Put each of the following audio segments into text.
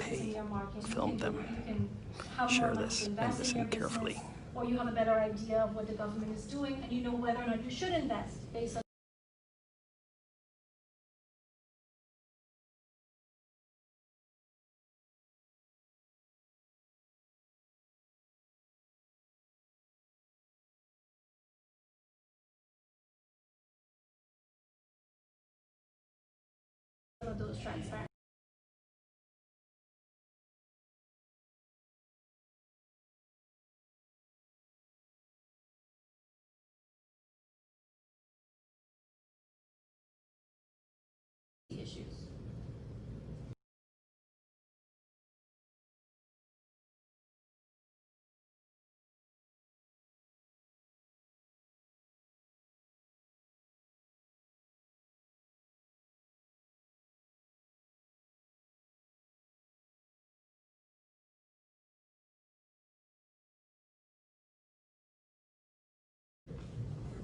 pay, film them, share this, and listen carefully. Or you have a better idea of what the government is doing, and you know whether or not you should invest based on those transparent. Issues.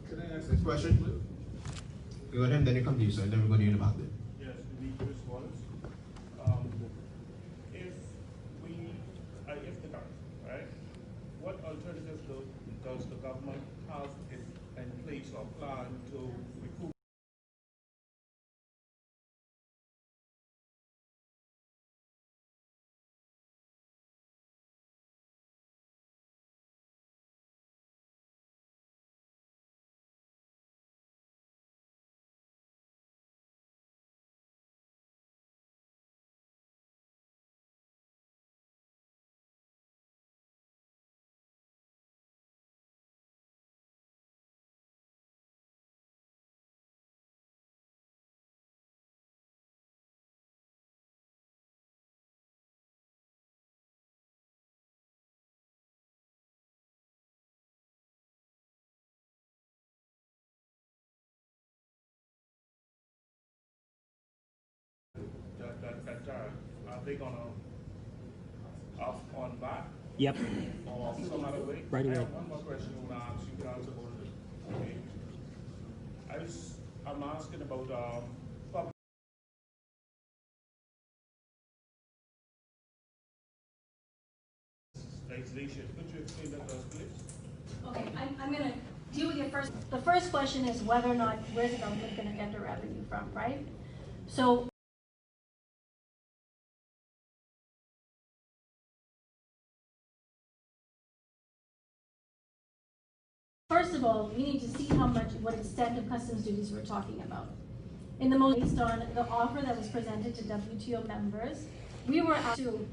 Can I ask this question? Go ahead, then you come to you, sir, then we're going to hear about it. Yes, we need to respond. If the government, right, what alternatives does the government have in place or plan to recoup? Are they gonna off on that? Yep. Or some other way? Right away. I have one more question I want to ask. You can answer both of it. Okay. I'm asking about public legislation. Could you explain that to us, please? Okay, I'm going to deal with your first. The first question is whether or not where's the government going to get the revenue from, right? So first of all, we need to see what extent of customs duties we're talking about. In the most, based on the offer that was presented to WTO members, we were asked to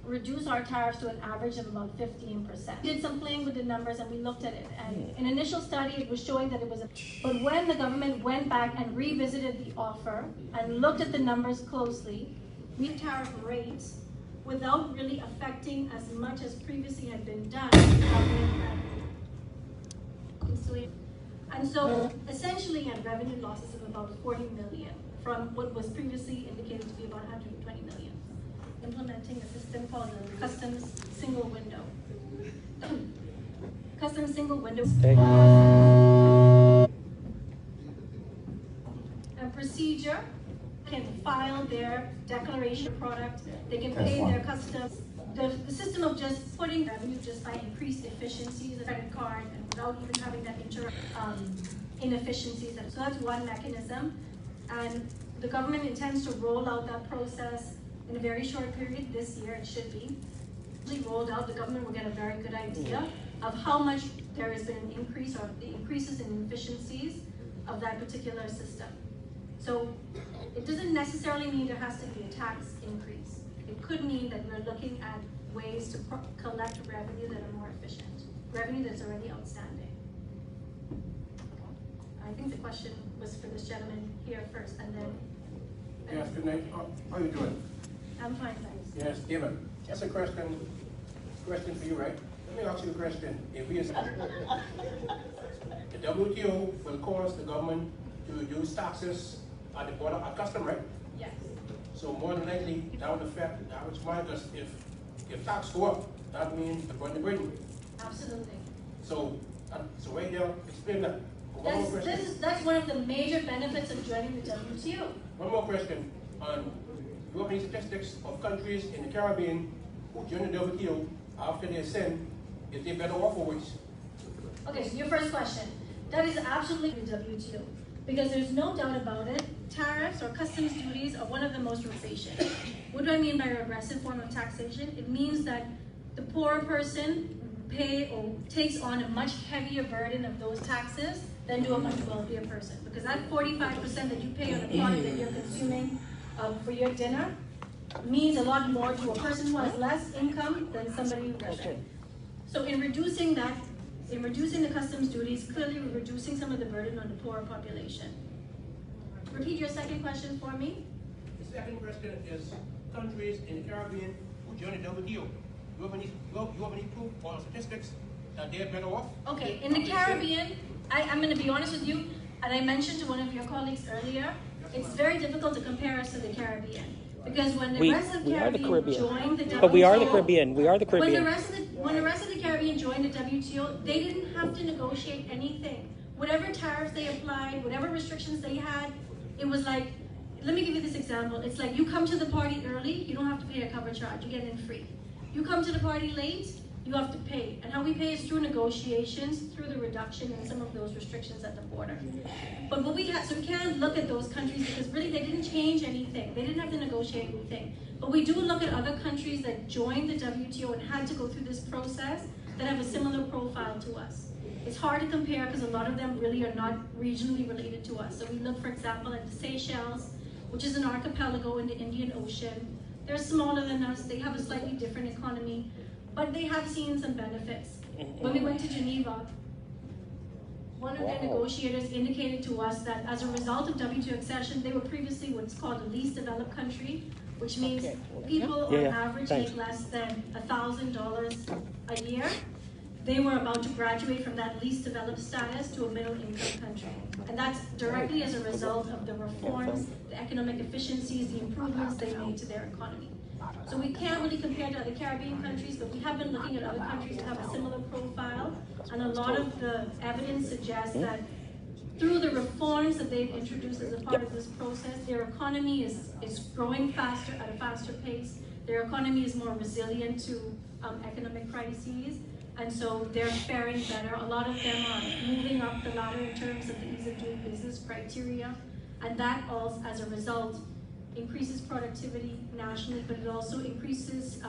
reduce our tariffs to an average of about 15%. We did some playing with the numbers and we looked at it. And in initial study, it was showing that it was but when the government went back and revisited the offer and looked at the numbers closely, we tariff rates without really affecting as much as previously had been done. And so essentially had revenue losses of about 40 million from what was previously indicated to be about 120 million. Implementing a system called the Customs Single Window. Customs Single Window. A procedure can file their declaration product, they can pay their customs. The system of just putting revenue just by increased efficiencies, a credit card, and without even having that inefficiencies. So that's one mechanism. And the government intends to roll out that process in a very short period this year. It should be rolled out. The government will get a very good idea of how much there has been an increase or the increases in efficiencies of that particular system. So it doesn't necessarily mean there has to be a tax increase. It could mean that we're looking at ways to collect revenue that are more efficient, revenue that's already outstanding. I think the question was for this gentleman here first, and then. Yes, good night. How are you doing? I'm fine, thanks. Yes, David. That's a question for you, right? Let me ask you a question. If we the WTO will cause the government to reduce taxes at the border at custom, right? Yes. So more than likely, that would affect the average market. If tax go up, that means the burden burden. Absolutely. So right there, explain that. That's one of the major benefits of joining the WTO. One more question on you have any statistics of countries in the Caribbean who joined the WTO after they ascend, if they're better off or worse? Okay, so your first question. That is absolutely the WTO. Because there's no doubt about it, tariffs or customs duties are one of the most regressive. What do I mean by a regressive form of taxation? It means that the poorer person pay or takes on a much heavier burden of those taxes than do a much wealthier person. Because that 45% that you pay on a product that you're consuming for your dinner means a lot more to a person who has less income than somebody who doesn't. So in reducing that, in reducing the customs duties, clearly we're reducing some of the burden on the poorer population. Repeat your second question for me. The second question is countries in the Caribbean who joined the WTO. You have any proof or statistics that they're better off? Okay, in the Caribbean, I'm going to be honest with you, and I mentioned to one of your colleagues earlier, it's very difficult to compare us to the Caribbean. Because when the rest of the Caribbean joined the WTO, but we are the Caribbean. We are the Caribbean. When the rest of the Caribbean joined the WTO, they didn't have to negotiate anything. Whatever tariffs they applied, whatever restrictions they had, it was like, let me give you this example. It's like you come to the party early, you don't have to pay a cover charge, you get in free. You come to the party late, you have to pay. And how we pay is through negotiations, through the reduction in some of those restrictions at the border. But what we have, so we can't look at those countries because really they didn't change anything. They didn't have to negotiate anything. But we do look at other countries that joined the WTO and had to go through this process that have a similar profile to us. It's hard to compare because a lot of them really are not regionally related to us. So we look, for example, at the Seychelles, which is an archipelago in the Indian Ocean. They're smaller than us, they have a slightly different economy, but they have seen some benefits. When we went to Geneva, one of their negotiators indicated to us that as a result of WTO accession, they were previously what's called a least developed country, which means people on average make less than $1,000 a year. They were about to graduate from that least developed status to a middle income country. And that's directly as a result of the reforms, the economic efficiencies, the improvements they made to their economy. So we can't really compare to other Caribbean countries, but we have been looking at other countries that have a similar profile. And a lot of the evidence suggests that through the reforms that they've introduced as a part of this process, their economy is growing faster at a faster pace. Their economy is more resilient to economic crises. And so they're faring better. A lot of them are moving up the ladder in terms of the ease of doing business criteria. And that all, as a result, increases productivity nationally, but it also increases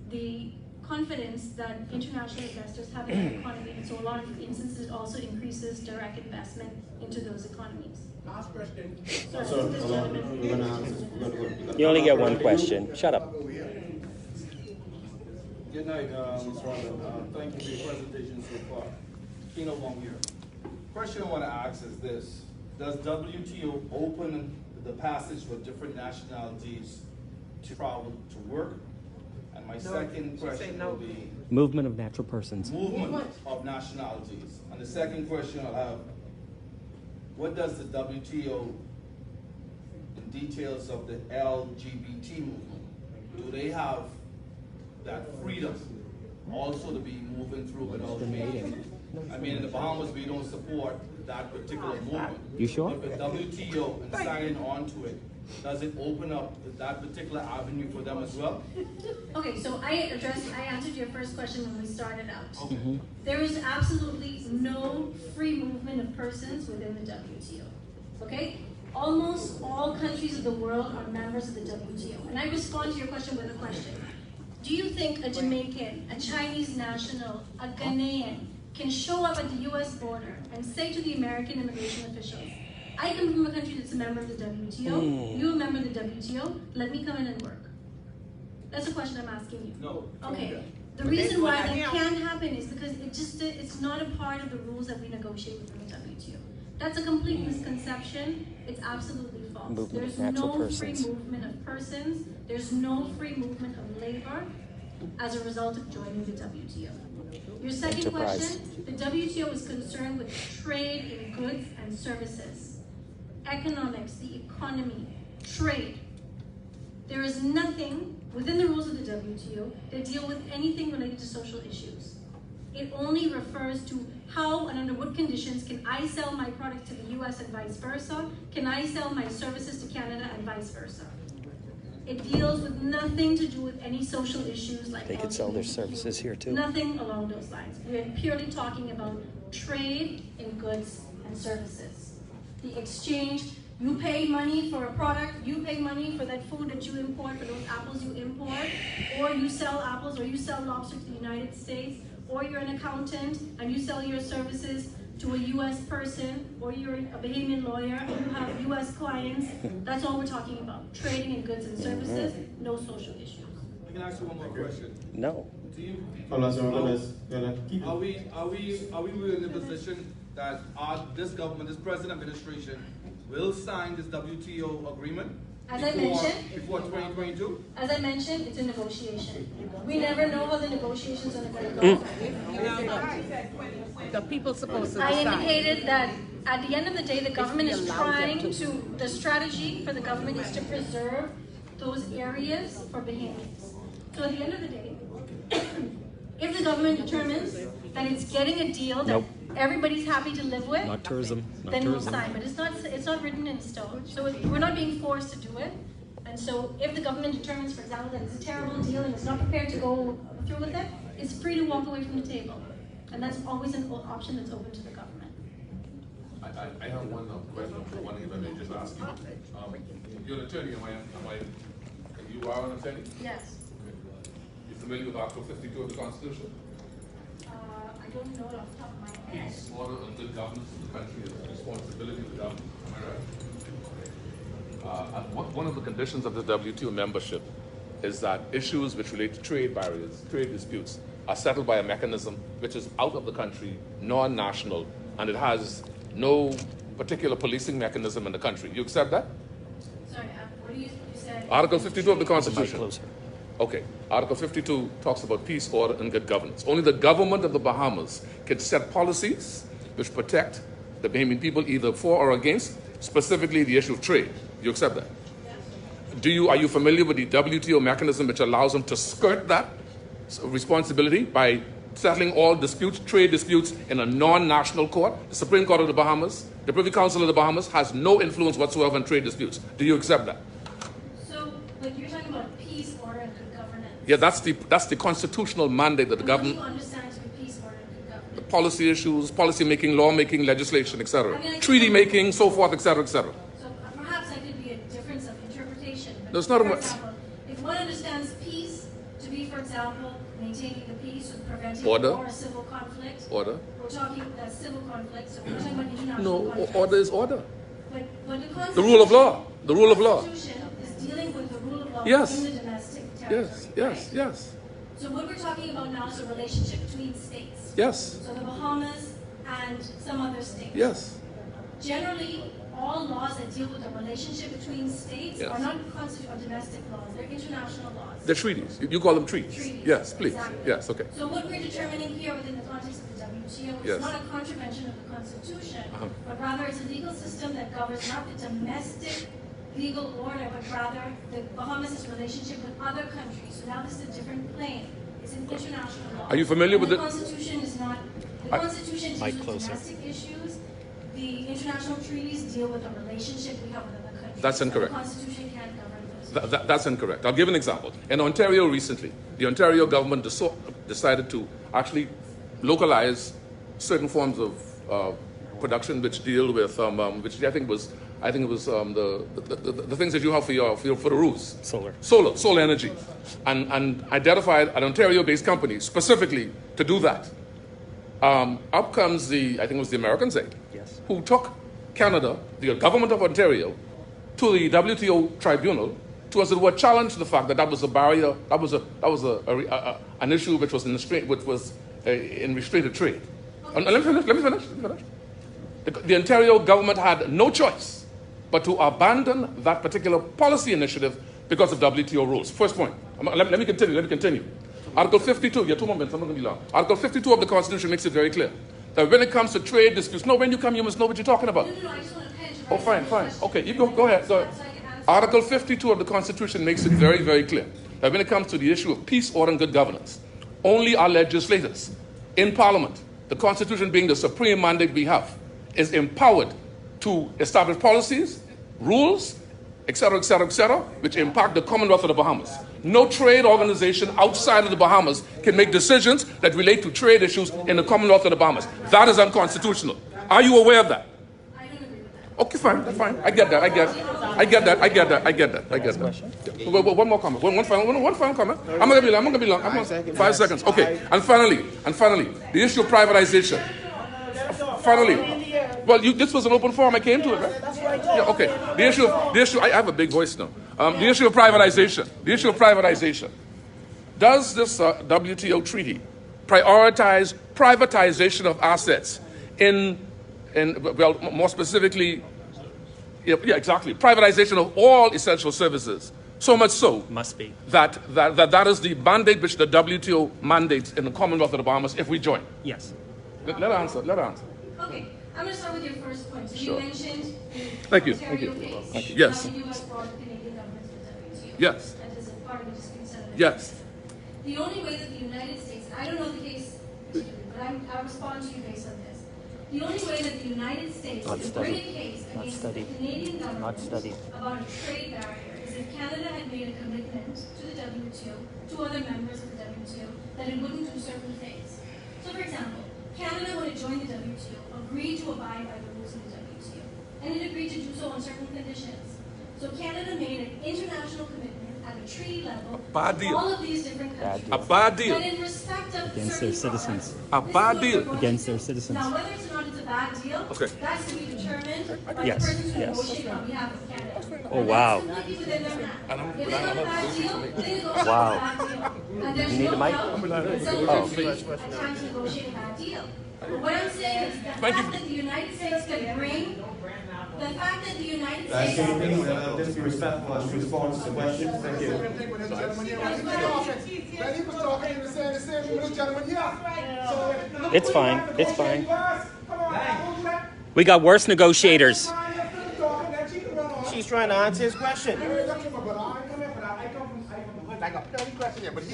the confidence that international investors have in their economy. And so a lot of instances, it also increases direct investment into those economies. Last question. You only get one question. Shut up. Good night, Ms. Robin. Thank you for your presentation so far. Keno Long here. Question I want to ask is this. Does WTO open the passage for different nationalities to travel to work? And my second question will be Movement of natural persons. movement of nationalities. And the second question I'll have, what does the WTO in details of the LGBT movement, do they have that freedom also to be moving through without paying? I mean, in the Bahamas, we don't support that particular movement. You sure? But with WTO and signing on to it, does it open up that particular avenue for them as well? Okay, so I answered your first question when we started out. Okay. There is absolutely no free movement of persons within the WTO, okay? Almost all countries of the world are members of the WTO. And I respond to your question with a question. Do you think a Jamaican, a Chinese national, a Ghanaian can show up at the US border and say to the American immigration officials, I come from a country that's a member of the WTO, you're a member of the WTO, let me come in and work? That's a question I'm asking you. No. Okay. The reason why that can't happen is because it's not a part of the rules that we negotiate within the WTO. That's a complete misconception. It's absolutely false. There's no free movement of persons. There's no free movement of labor as a result of joining the WTO. Your second question, the WTO is concerned with trade in goods and services, economics, the economy, trade. There is nothing within the rules of the WTO that deal with anything related to social issues. It only refers to how and under what conditions can I sell my product to the US and vice versa, can I sell my services to Canada and vice versa. It deals with nothing to do with any social issues like They could sell their LGBTQ. services here too. Nothing along those lines. We're purely talking about trade in goods and services. The exchange, you pay money for a product, you pay money for that food that you import, for those apples you import, or you sell apples or you sell lobster to the United States, or you're an accountant and you sell your services to a U.S. person, or you're a Bahamian lawyer and you have U.S. clients. That's all we're talking about. Trading in goods and services, no social issues. I can ask you one more question. No. Do you, Hold on, sir. are we really in a position that this government, this present administration, will sign this WTO agreement As I mentioned, before 2022? As I mentioned, it's a negotiation. We never know how the negotiations are going to go. The people supposed to I decide. indicated that at the end of the day, the government is trying to, the strategy for the government is to preserve those areas for Bahamians. So at the end of the day, if the government determines that it's getting a deal that Nope. everybody's happy to live with, Not tourism. Not then we'll tourism. sign. But it's not written in stone. So we're not being forced to do it. And so if the government determines, for example, that it's a terrible deal and is not prepared to go through with it, it's free to walk away from the table. And that's always an option that's open to the government. I have one question, one thing if I may just ask you. You're an attorney, you are an attorney? Yes. You familiar with Article 52 of the Constitution? I don't know it off the top of my head. Peace, order, and good governance of the country is the responsibility of the government. Am I right? One of the conditions of the WTO membership is that issues which relate to trade barriers, trade disputes, are settled by a mechanism which is out of the country, non-national, and it has no particular policing mechanism in the country. You accept that? Sorry, what do you said? Article 52 of the Mic Constitution. closer. Okay, Article 52 talks about peace, order, and good governance. Only the government of the Bahamas can set policies which protect the Bahamian people either for or against, specifically the issue of trade. You accept that? Yes. Are you familiar with the WTO mechanism which allows them to skirt that responsibility by settling all disputes, trade disputes, in a non-national court? The Supreme Court of the Bahamas, the Privy Council of the Bahamas has no influence whatsoever on trade disputes. Do you accept that? So, like you're talking about peace, order, and good governance. Yeah, that's the constitutional mandate that the government. What do you understand to be peace, order, and good governance? Policy issues, policy making, law making, legislation, etc. I mean, Treaty making, so forth, etc., etc. So perhaps that could be a difference of interpretation. But No, it's not a for mu- example, if one understands peace to be, for example, maintaining the peace or preventing Order. war or civil conflict, Order. we're talking that civil conflict, so we're talking about international No, conflict. order is order. But The rule of law. The rule of law. Constitution is dealing with the rule of law Yes. in the domestic territory. Yes, right? yes. So what we're talking about now is a relationship between states. Yes, So the Bahamas and some other states. yes. Generally, all laws that deal with the relationship between states Yes. are not constitutional or domestic laws, they're international laws. The treaties. You call them treaties. Treaties, Yes, please. exactly. Yes, okay. So what we're determining here within the context of the WTO is Yes. not a contravention of the Constitution, Uh-huh. but rather it's a legal system that governs not the domestic legal order, but rather the Bahamas' relationship with other countries. So now this is a different plane. It's an international law. Are you familiar And with the the- Constitution is not, the I- Constitution deals Mic with closer. domestic issues. The international treaties deal with the relationship we have with other countries. That's So incorrect. the Constitution can't govern those. That's incorrect. I'll give an example. In Ontario recently, the Ontario government decided to actually localize certain forms of production which deal with, which I think it was the things that you have for the roofs. Solar energy, and identified an Ontario-based company specifically to do that. Up comes I think it was the Americans, Yes. who took Canada, the government of Ontario, to the WTO tribunal to, as it were, challenge the fact that that was a barrier, that was an issue which was in restricted trade. And let me finish. The Ontario government had no choice but to abandon that particular policy initiative because of WTO rules. First point. Let me continue. Article 52, 2 more minutes, I'm not going to be long. Article 52 of the Constitution makes it very clear that when it comes to trade disputes, when you come, you must know what you're talking about. No, I just want to finish. Oh, fine. Okay, you go ahead. Article 52 of the Constitution makes it very, very clear that when it comes to the issue of peace, order, and good governance, only our legislators in Parliament, the Constitution being the supreme mandate we have, is empowered to establish policies, rules, et cetera, which impact the Commonwealth of the Bahamas. No trade organization outside of the Bahamas can make decisions that relate to trade issues in the Commonwealth of the Bahamas. That is unconstitutional. Are you aware of that? I don't agree with that. Okay, fine, that's fine. I get that. One more comment. One final comment. I'm not gonna be long. 5 seconds. Okay. And finally, the issue of privatization. Finally, well, this was an open forum. I came to it, right? Yeah. Okay. The issue. I have a big voice now. The issue of privatization. Does this WTO treaty prioritize privatization of assets well, more specifically, yeah, exactly, privatization of all essential services? So much so Must be. that is the mandate which the WTO mandates in the Commonwealth of the Bahamas if we join. Yes. Let her answer. Okay, I'm going to start with your first point. So Sure. you mentioned the Thank you. Ontario case. Thank you. Yes. How the U.S. brought the Canadian government to the WTO. Yes. That is a part of the dispute settlement. Yes. The only way that the United States, I don't know the case particularly, but I'll respond to you based on this. The only way that the United States Not can bring a studied. case Not against studied. the Canadian government Not studied. about a trade barrier is if Canada had made a commitment to the WTO, to other members of the WTO, that it wouldn't do certain things. So, for example, Canada, when it joined the WTO, agreed to abide by the rules of the WTO, and it agreed to do so on certain conditions. So Canada made an international commitment at a treaty level bad to deal. all of these different countries. A bad deal. But in respect of Against certain their citizens. products, A this is bad what deal. we're going Against to their do. citizens. Now, whether it's or not it's a bad deal, Okay. that's to be determined by Yes, the persons who yes. negotiate on behalf of Canada. Oh, And wow. that's completely within their map. If it's not a bad deal, they negotiate Wow. a bad deal. And there's You need no a mic? doubt that some countries attempt to negotiate a bad deal. But what I'm saying is the Thank you. fact that the United States can bring, the fact that the United Guys, States... can you please just be respectful as response to the question? Thank you. It's fine. It's fine. We got worse negotiators. She's trying to answer his question. Like a petty question here, but he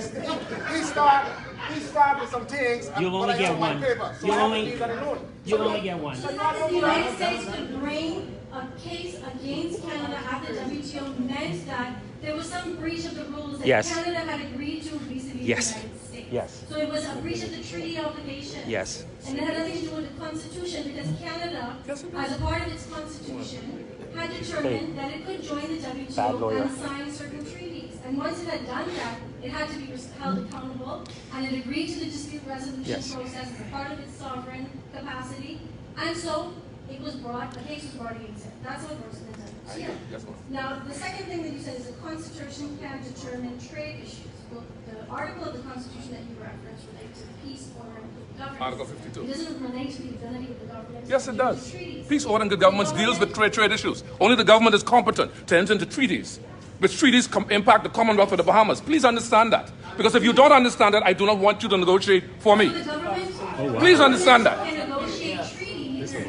started with some things. You'll but only I get have my one. paper, so You'll I only- leave that alone. You only get one. The fact that the United States could bring a case against Canada at the WTO meant that there was some breach of the rules that Yes. Canada had agreed to vis-a-vis the Yes. United States. Yes. So it was a breach of the treaty obligation. Yes. And it had nothing to do with the Constitution because Canada, as a part of its Constitution, had determined that it could join the Bad WTO lawyer. and sign certain treaties. And once it had done that, it had to be held accountable, and it agreed to the dispute resolution Yes. process as a part of its sovereign capacity. And so it was brought, a case was brought against it. That's how it works in the WTO. Yes, ma'am. Now, the second thing that you said is the Constitution can determine trade issues. Well, the article of the Constitution that you referenced relates to peace, order, and good governance. Article 52. It doesn't relate to the ability of the government. to Yes, it enter does. into treaties. Peace, order, and good government deals with trade issues. Only the government is competent to enter into treaties, which treaties impact the Commonwealth of the Bahamas. Please understand that. Because if you don't understand that, I do not want you to negotiate for me. The government, Please understand that. can negotiate treaties. The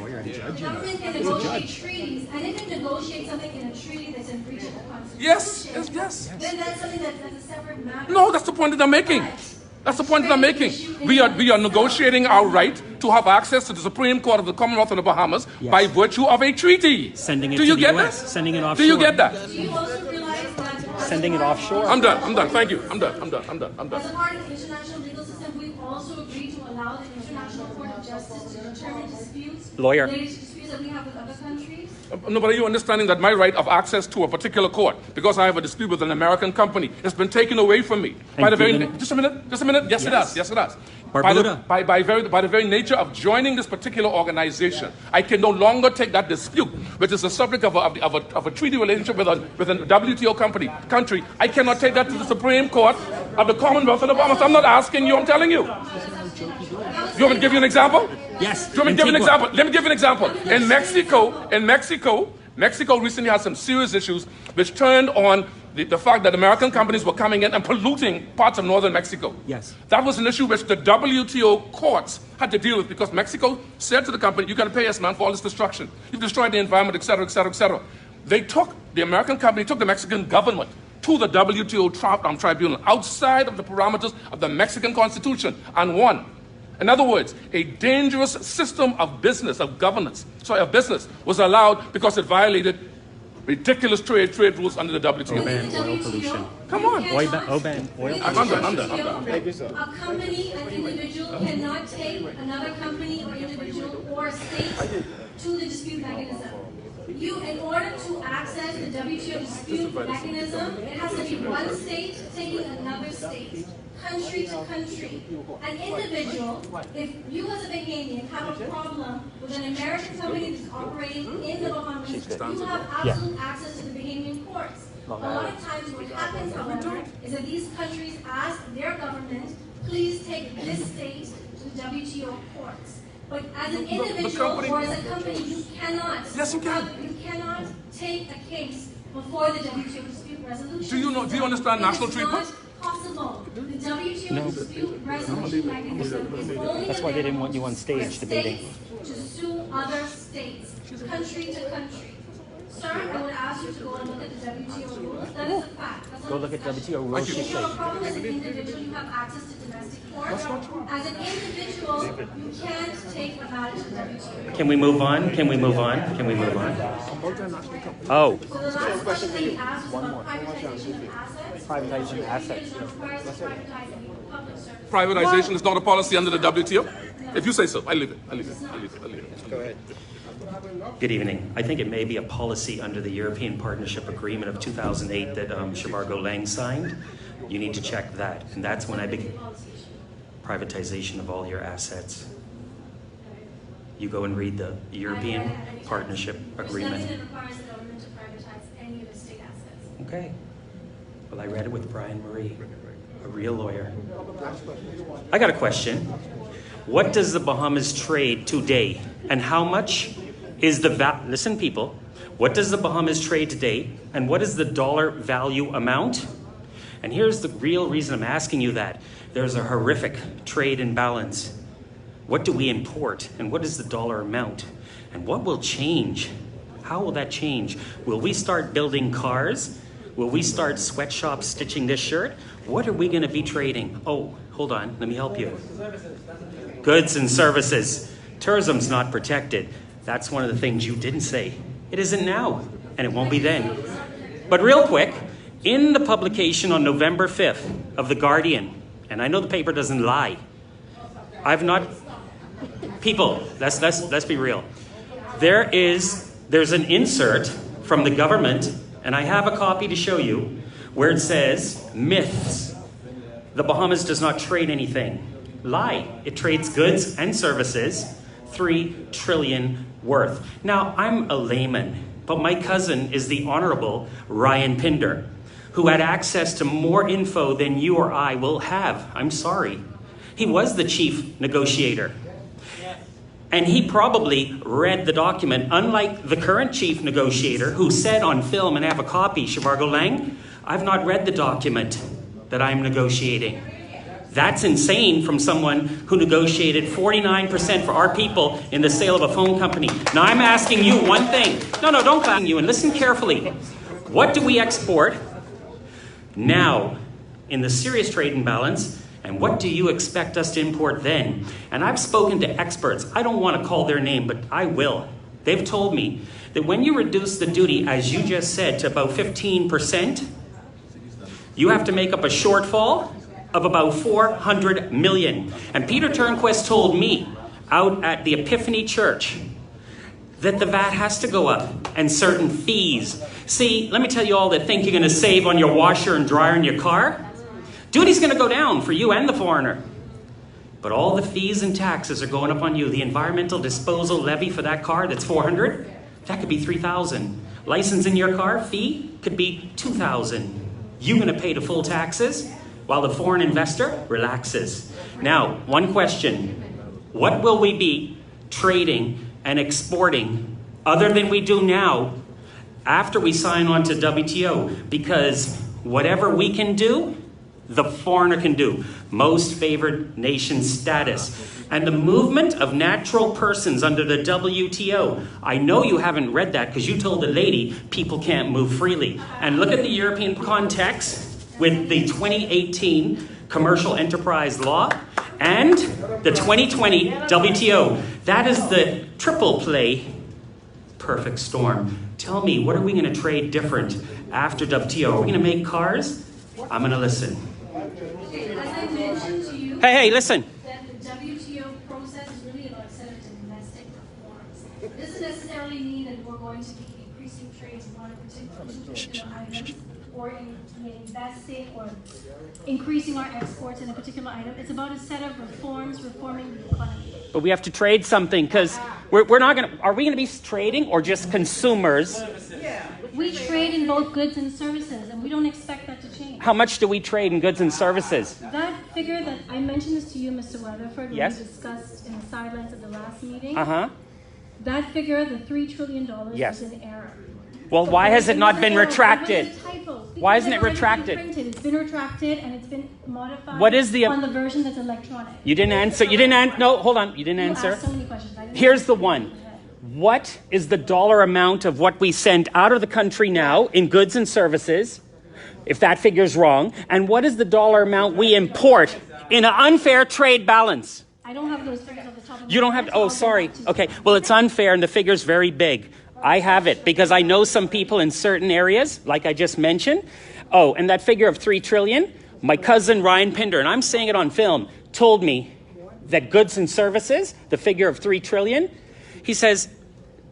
government can negotiate treaties, and it can negotiate something in a treaty that's in breach of the Constitution. Yes. Then that's something that's a separate matter. No, that's the point that I'm making. That's the point that I'm making. We are negotiating our right to have access to the Supreme Court of the Commonwealth of the Bahamas Yes. by virtue of a treaty. Sending it Do to you the get US. that? Sending it Do offshore. you get that? Do you also realize that as Sending it part- offshore. I'm done. Thank you. I'm done. As a part of the international legal system, we've also agreed to allow the International Court of Justice to determine disputes Lawyer. related to disputes that we have with other countries. No, but are you understanding that my right of access to a particular court, because I have a dispute with an American company, has been taken away from me by the very given- just a minute. Yes, it does. Yes, it does. Barbuda. By the very nature of joining this particular organization, I can no longer take that dispute, which is the subject of a treaty relationship with a WTO country. I cannot take that to the Supreme Court of the Commonwealth of the Bahamas. I'm not asking you. I'm telling you. You want me to give you an example? Yes. Do you want me to give you an example? Let me give you an example. In Mexico recently had some serious issues which turned on the fact that American companies were coming in and polluting parts of northern Mexico. Yes. That was an issue which the WTO courts had to deal with because Mexico said to the company, you got to pay us, man, for all this destruction. You've destroyed the environment, et cetera, et cetera, et cetera. The American company took the Mexican government to the WTO tribunal outside of the parameters of the Mexican Constitution and won. In other words, a dangerous system of business was allowed because it violated ridiculous trade rules under the WTO. Ban oil pollution. Come on. Ban oil I'm under. Thank you, sir. A company, an individual cannot take another company or individual or state to the dispute mechanism. In order to access the WTO dispute mechanism, it has to be one state taking another state, country to country. An individual, if you as a Bahamian have a problem with an American company that's operating in the Bahamas, you have absolute access to the Bahamian courts. A lot of times what happens, however, is that these countries ask their government, please take this state to the WTO courts. But as an individual or as a company, you cannot. Yes, you can. You cannot take a case before the WTO dispute resolution. Do you understand national treatment? It's not possible. The WTO dispute resolution mechanism is only That's why they didn't want you on stage debating. to sue other states, country to country. Sir, I would ask you to go and look at the WTO rules. That is a fact. Go look at WTO rules. If you have a problem as an individual, you have access to domestic court. As an individual, you can't take a matter to WTO. Can we move on? Can we move on? Can we move on? Oh. So the last question that you asked was about privatization of assets. Privatization of assets. Requires to privatize any public service. Privatization is not a policy under the WTO. If you say so, I leave it. Go ahead. Good evening. I think it may be a policy under the European Partnership Agreement of 2008 that Shivargo Lang signed. You need to check that. And that's when I began privatization of all your assets. You go and read the European Partnership Agreement. It requires the government to privatize any of the state assets. Okay. Well, I read it with Brian Marie, a real lawyer. I got a question. What does the Bahamas trade today? And how much is the listen, people, what does the Bahamas trade today? And what is the dollar value amount? And here's the real reason I'm asking you that. There's a horrific trade imbalance. What do we import? And what is the dollar amount? And what will change? How will that change? Will we start building cars? Will we start sweatshops stitching this shirt? What are we going to be trading? Oh, hold on. Let me help you. Goods and services. Tourism's not protected. That's one of the things you didn't say. It isn't now, and it won't be then. But real quick, in the publication on November 5th of The Guardian, and I know the paper doesn't lie, people, let's be real. There's an insert from the government, and I have a copy to show you, where it says, myths. The Bahamas does not trade anything. Lie. It trades goods and services, 3 trillion worth. Now, I'm a layman, but my cousin is the Honorable Ryan Pinder, who had access to more info than you or I will have. I'm sorry. He was the chief negotiator. And he probably read the document, unlike the current chief negotiator, who said on film, and I have a copy, Shivargo Lang, I've not read the document that I'm negotiating. That's insane from someone who negotiated 49% for our people in the sale of a phone company. Now I'm asking you one thing. No, don't clap you, and listen carefully. What do we export now in the serious trade imbalance, and what do you expect us to import then? And I've spoken to experts. I don't want to call their name, but I will. They've told me that when you reduce the duty, as you just said, to about 15%, you have to make up a shortfall of about 400 million. And Peter Turnquist told me out at the Epiphany Church that the VAT has to go up and certain fees. See, let me tell you all that think you're going to save on your washer and dryer in your car. Duty's going to go down for you and the foreigner. But all the fees and taxes are going up on you. The environmental disposal levy for that car that's 400, that could be 3,000. License in your car fee could be 2,000. You're going to pay the full taxes while the foreign investor relaxes. Now, one question. What will we be trading and exporting other than we do now after we sign on to WTO? Because whatever we can do, the foreigner can do. Most favored nation status. And the movement of natural persons under the WTO. I know you haven't read that because you told the lady people can't move freely. And look at the European context with the 2018 Commercial Enterprise Law and the 2020 WTO. That is the triple play perfect storm. Tell me, what are we going to trade different after WTO? Are we going to make cars? I'm going to listen. Okay, as I mentioned to you, Hey, listen. that the WTO process is really about a set of domestic reforms. It doesn't necessarily mean that we're going to be increasing trades in one particular item or investing or increasing our exports in a particular item. It's about a set of reforms, reforming the economy. But we have to trade something because we're not going to. Are we going to be trading or just consumers? We trade in both goods and services, and we don't expect that to change. How much do we trade in goods and services? That figure that I mentioned this to you, Mr. Weatherford, when Yes. we discussed in the sidelines of the last meeting. That figure, the $3 trillion, Yes. is an error. Well, why has it not been retracted? It was a typo. Why isn't it It's already retracted? been printed. It's been retracted and it's been modified What is the- on the version that's electronic. You didn't answer. You didn't answer. No, hold on. You didn't You answer. asked so many questions. I didn't Here's answer the one. them. What is the dollar amount of what we send out of the country now in goods and services, if that figure's wrong? And what is the dollar amount we import in an unfair trade balance? I don't have those figures off the top of my head. You don't have to, so I'll oh, get sorry. back to you. Okay, well, it's unfair and the figure's very big. I have it because I know some people in certain areas, like I just mentioned. Oh, and that figure of 3 trillion, my cousin Ryan Pinder, and I'm saying it on film, told me that goods and services, the figure of 3 trillion, he says,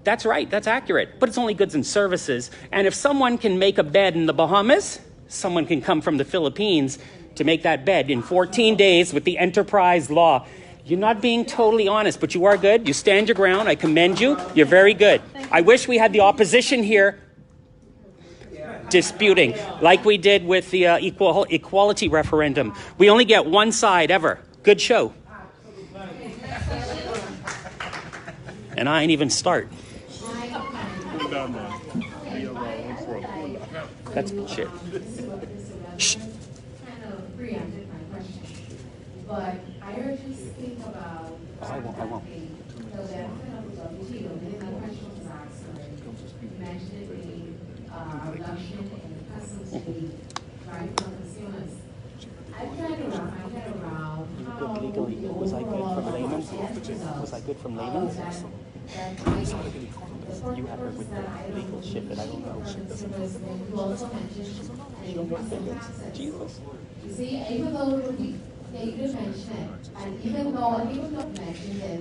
that's right, that's accurate, but it's only goods and services. And if someone can make a bed in the Bahamas, someone can come from the Philippines to make that bed in 14 days with the enterprise law. You're not being totally honest, but you are good. You stand your ground. I commend you. You're very good. I wish we had the opposition here disputing, like we did with the equality referendum. We only get one side ever. Good show. And I ain't even start. That's bullshit. Shh. Kind of preempted my question, but I urge you to think about I won't. the benefit of the WTO. Many other questions was asked already. You mentioned it being a reduction in customs duty, right, for consumers. I'm trying to wrap my head around how Legally, was I good from layman? Was I good from layman? You have a legal shit that I don't know. You also mentioned You don't know figures. Jesus. you see, even though you did mention it, and even though you mentioned it,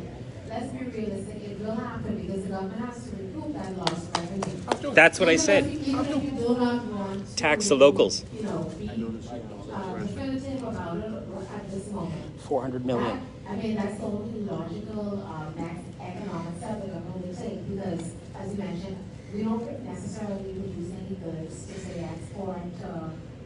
let's be realistic, it will happen because the government has to recoup that lost revenue. That's what I said. Even if you do not want to, Tax the locals. be definitive about it at this moment. 400 million. I mean, that's the only logical next economic step the government will take because, as you mentioned, we don't necessarily produce any goods to say export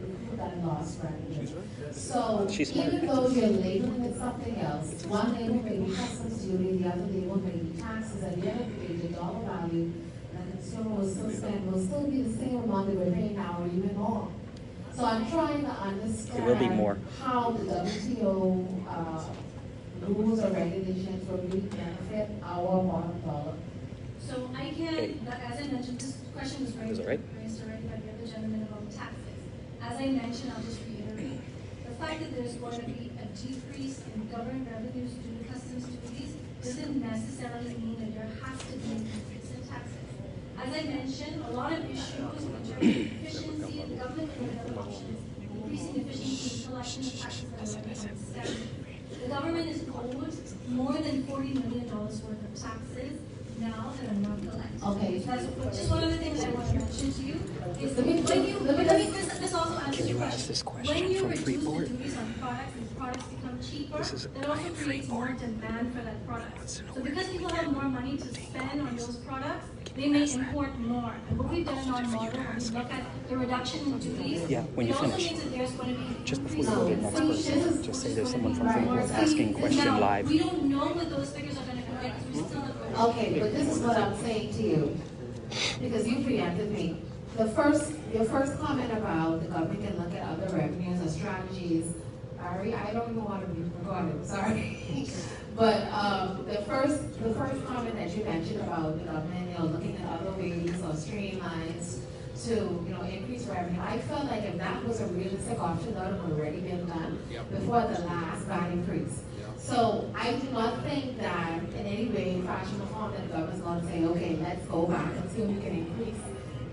recoup that lost revenue. So even though you're labeling it something else, one label may be customs duty, the other label may be taxes, at the end of the day, the dollar value that the consumer will still spend will still be the same amount that we're paying now or even more. So I'm trying to understand It will be more. how the WTO rules or regulations will really benefit our bottom dollar. So I can, as I mentioned, this question was raised already by the other gentleman about taxes. As I mentioned, I'll just reiterate. The fact that there's going to be a decrease in government revenues due to customs duties doesn't necessarily mean that there has to be an increase in taxes. As I mentioned, a lot of issues in terms of efficiency, the government can have other options, increasing efficiency in collection of taxes that are outstanding. The government is owed more than $40 million worth of taxes now that are not collected. Okay. That's just one of the things I want to mention to you is when you, this also answers Can you your ask this When question you from reduce Freeport? the duties on products and products become cheaper, This is a that guy also in creates more Freeport. demand for that product. So because people have more money to spend on those products, they may import more. And what we've done in our model, when we look at the reduction in duties, Yeah, when you it also finish. means that there's going to be Just before you go to the next person, just say there's someone from Freeport asking a question now, live. we don't know what those figures are going to be because we still have Okay, but this is what I'm saying to you, because you preempted me. Your first comment about the government can look at other revenues or strategies, I don't even want to be recorded, sorry. But the first comment that you mentioned about the government, looking at other ways or streamlines to, increase revenue, I felt like if that was a realistic option, that would have already been done before the last VAT increase. So I do not think that in any way, fashion or form, that the government's going to say, okay, let's go back and see if we can increase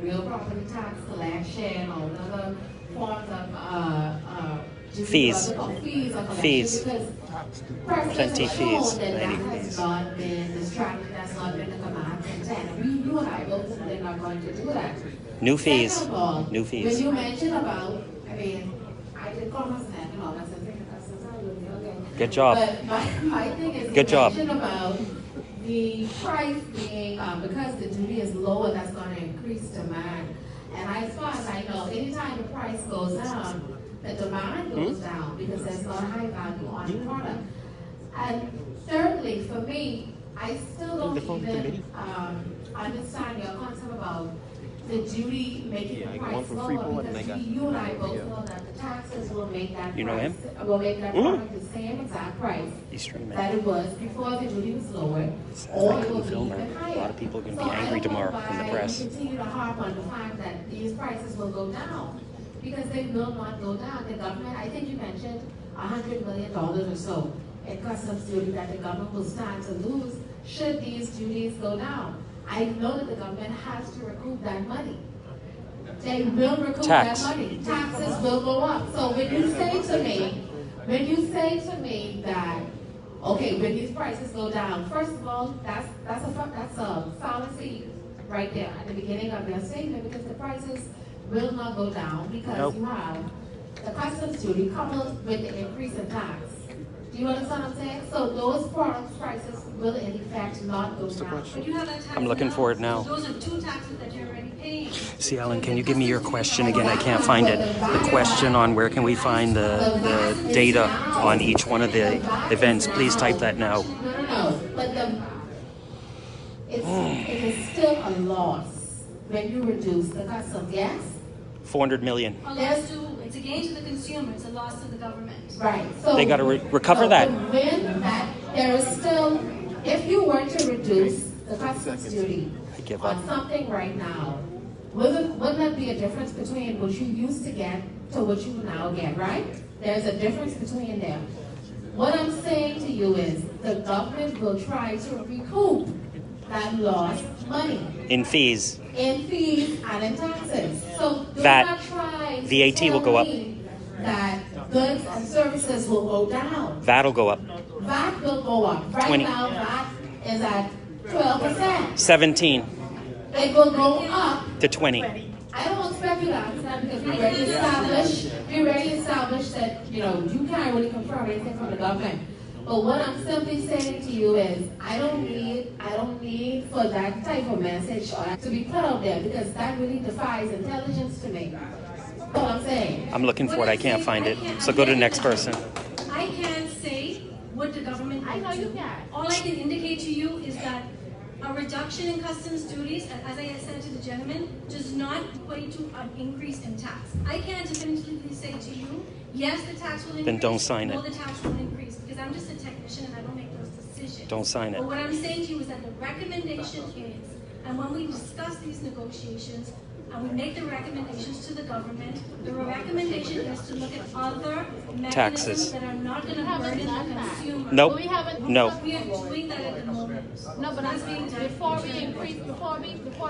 real property tax collection or other forms of Fees. fees or collection. Fees. Because Plenty fees. that 90 has fees. not been the strategy, that's not been the command intent. You and I both know they're not going to do that. New fees. Second of all, New fees. when you mention about, I mean, I did commerce net and all that, so I think that's okay. Good job. But my thing is, Good job. you mentioned about the price being, because the duty is lower, that's going to increase demand. And as far as I know, anytime the price goes down, the demand goes down because there's not a high value on the product. And thirdly, for me, I still don't even understand your concept about the duty making the price lower, because you and I both know that the taxes will make that You know him? will make that product the same exact price He's streaming. that it was before the duty was lowered, Sounds or like it a will be filmer. even higher. A lot of people are going to So be I angry don't know tomorrow in the why press. you continue to harp on the fact that these prices will go down, because they will not go down. The government, I think you mentioned $100 million or so in customs duty that the government will stand to lose should these duties go down. I know that the government has to recoup that money. They will recoup Tax. that money. Taxes will go up. So when you say to me that, okay, when these prices go down, first of all, that's a fallacy right there at the beginning of your statement, because the prices will not go down because you have the customs duty coupled with the increase in tax. Do you understand what I'm saying? So those product prices will in effect not go down. But you have that tax I'm looking for it now. Those are two taxes that you're already paying. See, Alan, can you give me your question again? I can't find it. The question on where can we find the data on each one of the events. Please type that now. No. But it is still a loss when you reduce the customs, yes? 400 million. A loss it's a gain to the consumer, it's a loss to the government. Right. So They got to recover that. When there is still, if you were to reduce the customs duty I give up. on something right now, wouldn't that be a difference between what you used to get to what you now get, right? There's a difference between them. What I'm saying to you is the government will try to recoup that lost money. In fees. In fees and in taxes. So do VAT. not try to VAT will go up. tell me that goods and services will go down. VAT will go up. VAT will go up. Right 20. now, VAT is at 12%. 17 It will go up. to 20. I don't expect you to understand because we already established that, you can't really confirm anything from the government. But what I'm simply saying to you is, I don't need for that type of message to be put out there, because that really defies intelligence to me. That's what I'm saying. I'm looking for it. I can't find it. So go to the next person. I can't say what the government will do. I know you can. All I can indicate to you is that a reduction in customs duties, as I said to the gentleman, does not equate to an increase in tax. I can't definitively say to you, yes, the tax will increase. Then don't sign no, it. the tax will increase, because I'm just a technician and I don't make those decisions. Don't sign it. But what I'm saying to you is that the recommendation is, and when we discuss these negotiations, and we make the recommendations to the government, the recommendation is to look at other mechanisms Taxes. that are not going to burden the consumer. Nope. No. We are doing that at the moment. No, but That's being done. before we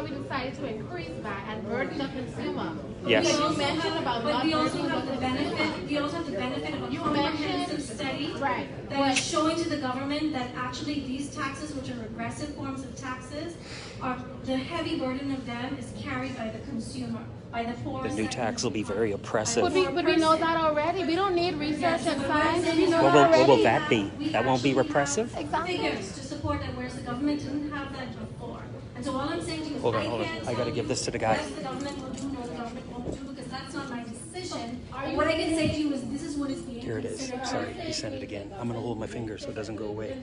decided to increase that and burden the consumer. Yes. You mentioned about But not we also burdening have the benefit. We also have the benefit of a You comprehensive mentioned- study right. that is showing to the government that actually these taxes, which are regressive forms of taxes, are the heavy burden of them is carried by the consumer, by the poor. The new tax will be very oppressive. But we know that already. We don't need research and science. We know What will already. that be? That won't be repressive? Exactly. Figures to support that, whereas the government didn't have that before. And so all I'm saying to you is Hold on. I can't I tell gotta you give this to the guy. yes, the government will do, no, the government won't do, because that's not my decision. Are you What I can say to you is this is what is being Here it is. considered. Sorry, he sent it again. I'm going to hold my finger so it doesn't go away.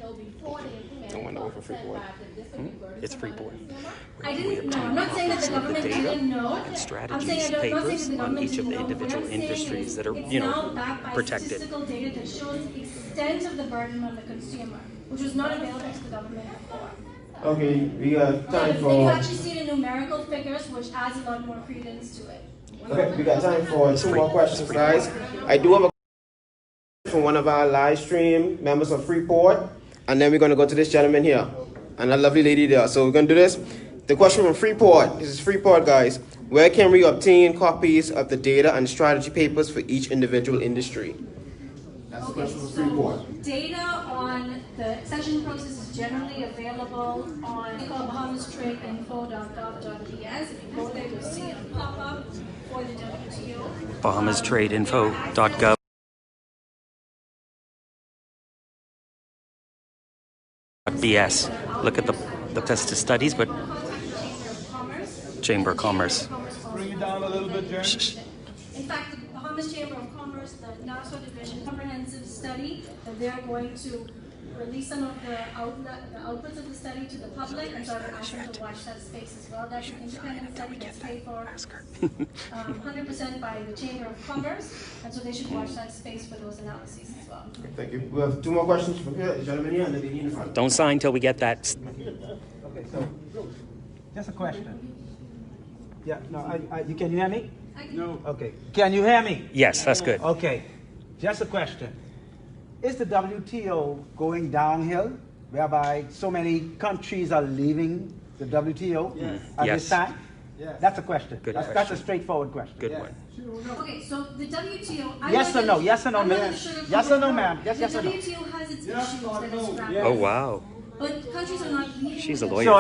Don't want to over Freeport. It's Freeport. I didn't know. I'm not saying that the government didn't know. And I'm strategies, saying I'm not saying papers that the on government each of didn't the know. individual What I'm saying industries is that are, it's you know, now backed by protected. statistical data that shows the extent of the burden on the consumer, which was not available to the government before. Okay, we got time Then you for. actually see the numerical figures, which adds a lot more credence to it. Okay, we got time for two more questions, guys. I do have a question from one of our live stream members of Freeport, and then we're going to go to this gentleman here and a lovely lady there. So we're going to do this. The question from Freeport. This is Freeport, guys. Where can we obtain copies of the data and strategy papers for each individual industry? That's the question for Freeport. Data on the accession process is generally available on bahamastradeinfo.gov.bs. If you go there, you'll see it pop up for the WTO. bahamastradeinfo.gov. BS. Look at the test studies, but Chamber of Commerce. Bring it down a little bit, Jen. In fact, the Bahamas Chamber of Commerce, the Nassau Division comprehensive study, they're going to release some of the outputs of the study to the public, and so I would ask them to watch that space as well. That's an independent study that's paid for 100% by the Chamber of Commerce, and so they should watch that space for those analyses as well. Thank you. We have 2 more questions from here. The gentleman here and the lady in the front. Don't sign till we get that. Okay, so just a question. Yeah, no, you can you hear me? No. Okay. Can you hear me? Yes, that's good. Okay. Just a question. Is the WTO going downhill, whereby so many countries are leaving the WTO at this time? Yes. That's a question. That's a straightforward question. Good one. Okay, so the WTO... Yes or no? Yes or no, ma'am? Yes or no, ma'am? Yes or no? The WTO has its issues that it's wrapped Oh, wow. But countries are not leaving. She's a lawyer. So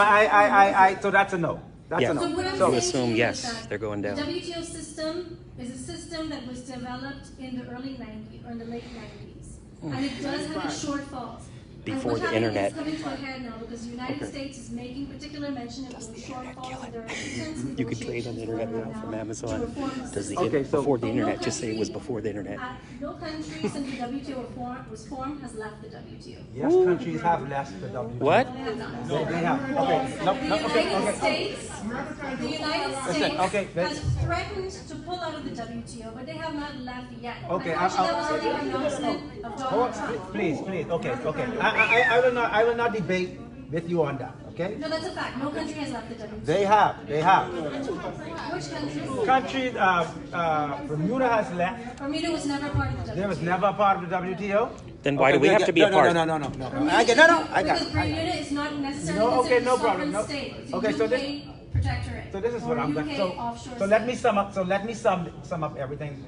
so that's a no. That's a no. So what I'm So saying assume to you yes, is that they're going down. The WTO system is a system that was developed in the early 90s or in the late 90s. And it does have its shortfalls. Before and the what's internet. It's coming to a head now because the United States is making particular mention of those shortfalls of their intense You could trade on the internet now from Amazon. Does the Okay, so- before the internet just say it was before the internet? No country since the WTO was formed has left the WTO. Yes, countries have left the WTO. What? They have not. They have. Okay. No, The no, okay, United okay. States, the United States okay, has threatened to pull out of the WTO, but they have not left yet. Okay, And actually, that was only an announcement of Donald Trump. Please, okay. I will not debate with you on that, okay? No, that's a fact. No country has left the WTO. They have. Which countries? Countries, Bermuda has left. Bermuda was never part of the WTO. They was never a part of the WTO. Then why do we have to be a part? No. I got Because Bermuda is not necessarily considered a sovereign state. It's a Okay, so UK protectorate. So this is what or I'm UK going. offshore So let me state. sum up. So let me sum up everything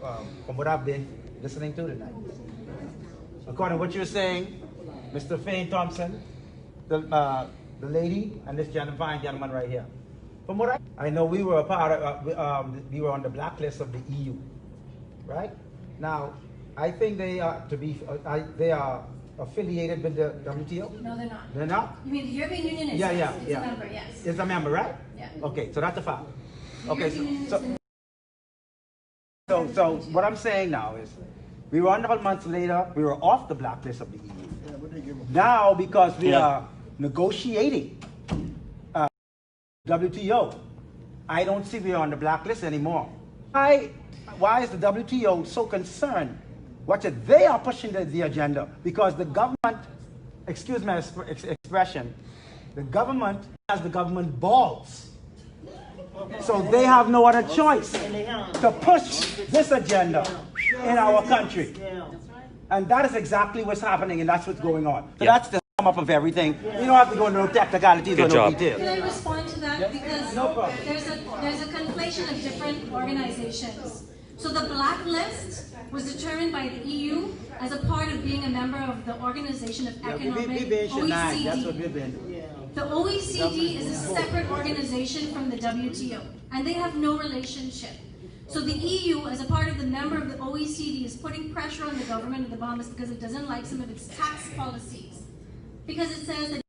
from what I've been listening to tonight. According to what you're saying, Mr. Fane Thompson, the lady, and this fine gentleman right here. From what I know, we were a part of. We were on the blacklist of the EU, right? Now, I think they are they are affiliated with the WTO. No, they're not. They're not. You mean the European Union is? Yeah. It's a member, yes. It's a member, right? Yeah. Okay, so that's a fact. The Okay, European Union so what I'm saying now is, we were 100 months later, we were off the blacklist of the EU. Now, because we are negotiating WTO, I don't see we are on the blacklist anymore. Why is the WTO so concerned? They are pushing the agenda because the government, excuse my expression, the government has the government balls. So they have no other choice to push this agenda in our country. And that is exactly what's happening, and that's what's going on. So that's the sum up of everything. You don't have to go into no technicalities or no details. Can I respond to that? Because No problem. there's a conflation of different organizations. So the blacklist was determined by the EU as a part of being a member of the Organization of Economic OECD. That's what we've been. The OECD is a separate organization from the WTO, and they have no relationship. So the EU, as a part of the member of the OECD, is putting pressure on the government of the Bahamas because it doesn't like some of its tax policies. Because it says that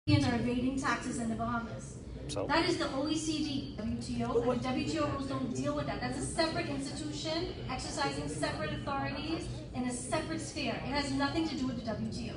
Europeans are evading taxes in the Bahamas. So That is the OECD, WTO, and the WTO rules don't deal with that. That's a separate institution, exercising separate authorities in a separate sphere. It has nothing to do with the WTO.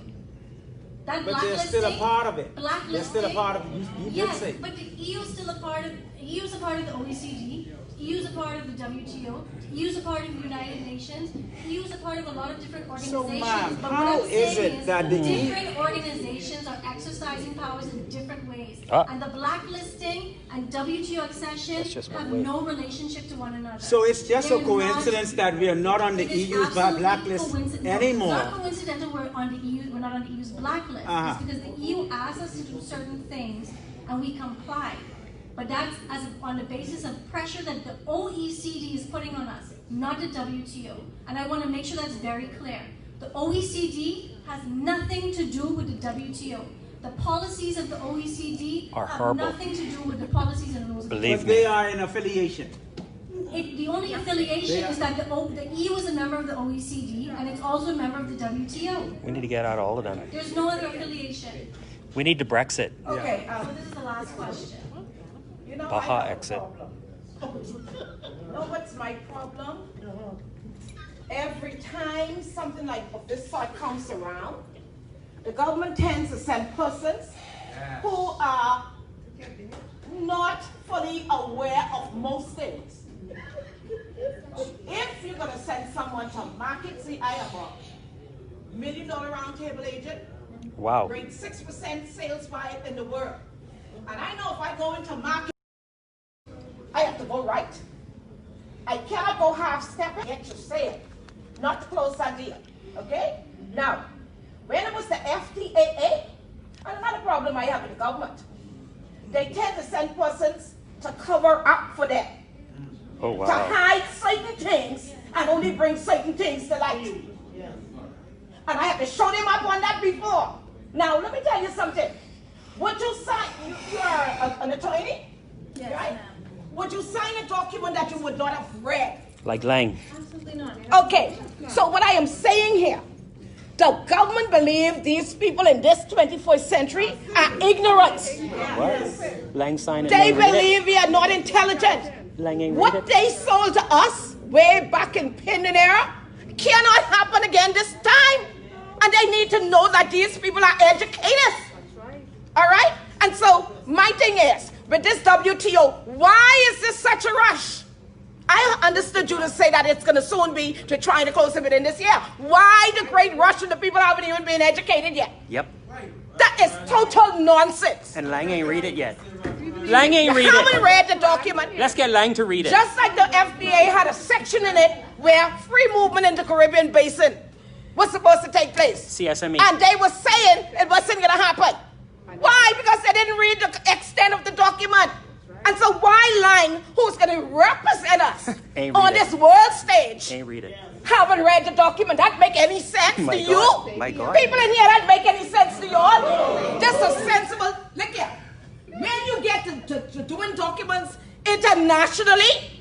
That But they're still a part of it. They're still a part of it. You did Yes, say. but the EU is still a part of. EU is a part of the OECD. EU is a part of the WTO. EU is a part of the United Nations. EU is a part of a lot of different organizations. ma'am, but how what I'm is saying it is that the different organizations are exercising powers in different ways, and the blacklisting and WTO accession just one have way. no relationship to one another. So it's just a They're not- coincidence that we are not on the It is EU's absolutely blacklist coincidental. anymore. It's not coincidental we're on the EU. We're not on the EU's blacklist. Uh-huh. It's because the EU asks us to do certain things and we comply. But that's on the basis of pressure that the OECD is putting on us, not the WTO. And I want to make sure that's very clear. The OECD has nothing to do with the WTO. The policies of the OECD Are have horrible. nothing to do with the policies and rules. Believe But me. they are in affiliation. The only affiliation is that the EU is a member of the OECD and it's also a member of the WTO. We need to get out all of them. There's no other affiliation. We need to Brexit. Okay, So this is the last question. you know, Baha I have exit. a problem. You know what's my problem? Every time something like of this sort comes around, the government tends to send persons who are not fully aware of most things. If you're going to send someone to market, see, I am a $1 million roundtable agent. Wow. Rate 6% sales by it in the world. And I know if I go into market, I have to go right. I cannot go half step and get to sale, not to close that deal. Okay? Now, when it was the FTAA, another problem I have with the government, they tend to send persons to cover up for them. Oh, wow. To hide certain things and only bring certain things to light. And I have to show them up on that before. Now, let me tell you something. Would you sign, you are an attorney? Yes, right? ma'am. Would you sign a document that you would not have read? Like Lang. Absolutely not. Okay, so what I am saying here, the government believes these people in this 21st century are ignorant. What? Lang signed it. They Lang read it? believe we are not intelligent. Lang ain't read What it? they sold to us way back in Pindan era cannot happen again this time. And they need to know that these people are educators. All right? And so my thing is, with this WTO, why is this such a rush? I understood you to say that it's going to soon be to trying to close it within this year. Why the great rush and the people haven't even been educated yet? Yep. That is total nonsense. And Lang ain't read it yet. Lang ain't read You haven't it. read the document. Let's get Lang to read it. Just like the FDA had a section in it where free movement in the Caribbean basin was supposed to take place. CSME. And they were saying it wasn't going to happen. Why? Because they didn't read the extent of the document. And so why Lang, who's going to represent us Ain't on read it. this world stage, Ain't read it. haven't read the document? That make any sense My to God. you? My God. People in here, that make any sense to you all? Just a sensible, look here. When you get to doing documents internationally,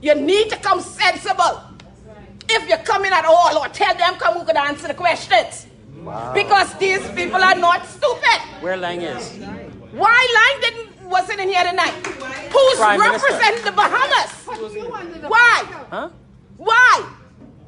you need to come sensible. If you're coming at all, or tell them come who can answer the questions. Wow. Because these people are not stupid. Where Lang is? Why Lang wasn't in here tonight? Who's Prime Minister. representing the Bahamas? Why? Huh? Why?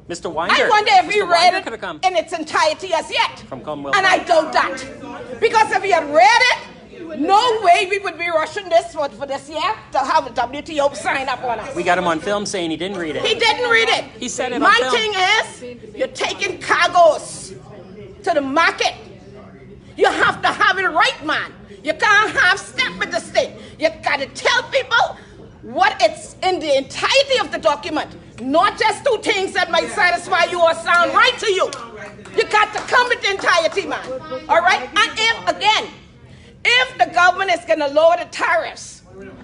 Mr. Winder. I wonder if he Mr. read Winder could have it come in its entirety as yet. from Commonwealth. And I doubt that. Because if he had read it, no way we would be rushing this for this year to have a WTO sign up on us. We got him on film saying he didn't read He it. didn't read it. He said it on My film. thing is, you're taking cargoes to the market. You have to have it right, man. You can't have step with this thing. You got to tell people what it's in the entirety of the document, not just two things that might satisfy you or sound right to you. You got to come with the entirety, man. All right? And if the government is going to lower the tariffs,